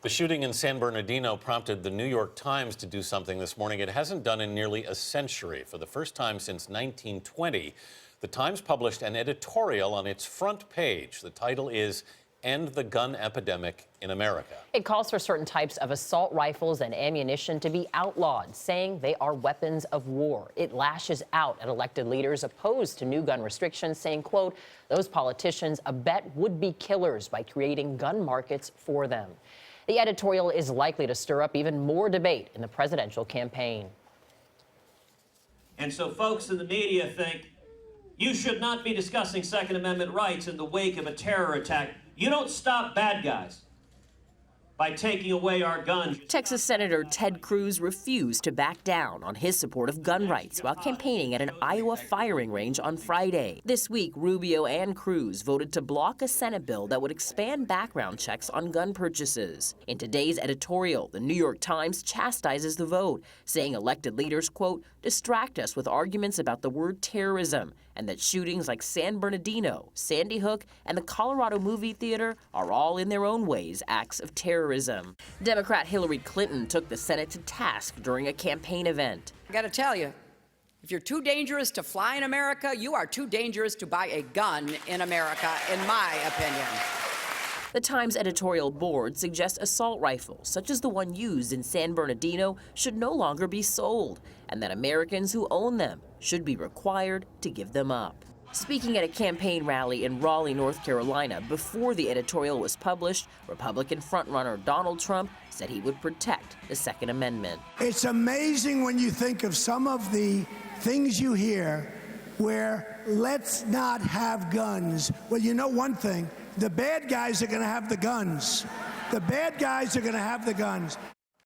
The shooting in San Bernardino prompted the New York Times to do something this morning it hasn't done in nearly a century. For the first time since 1920, the Times published an editorial on its front page. The title is "End the Gun Epidemic in America." It calls for certain types of assault rifles and ammunition to be outlawed, saying they are weapons of war. It lashes out at elected leaders opposed to new gun restrictions, saying, quote, those politicians abet would-be killers by creating gun markets for them. The editorial is likely to stir up even more debate in the presidential campaign. And so folks in the media think you should not be discussing Second Amendment rights in the wake of a terror attack. You don't stop bad guys by taking away our guns. Texas Senator Ted Cruz refused to back down on his support of gun rights while campaigning at an Iowa firing range on Friday. This week, Rubio and Cruz voted to block a Senate bill that would expand background checks on gun purchases. In today's editorial, the New York Times chastises the vote, saying elected leaders, quote, distract us with arguments about the word terrorism, and that shootings like San Bernardino, Sandy Hook, and the Colorado movie theater are all in their own ways acts of terrorism. Democrat Hillary Clinton took the Senate to task during a campaign event. I gotta tell you, if you're too dangerous to fly in America, you are too dangerous to buy a gun in America, in my opinion. The Times editorial board suggests assault rifles, such as the one used in San Bernardino, should no longer be sold, and that Americans who own them should be required to give them up. Speaking at a campaign rally in Raleigh, North Carolina, before the editorial was published, Republican frontrunner Donald Trump said he would protect the Second Amendment. It's amazing when you think of some of the things you hear where let's not have guns. Well, you know one thing, the bad guys are going to have the guns. The bad guys are going to have the guns.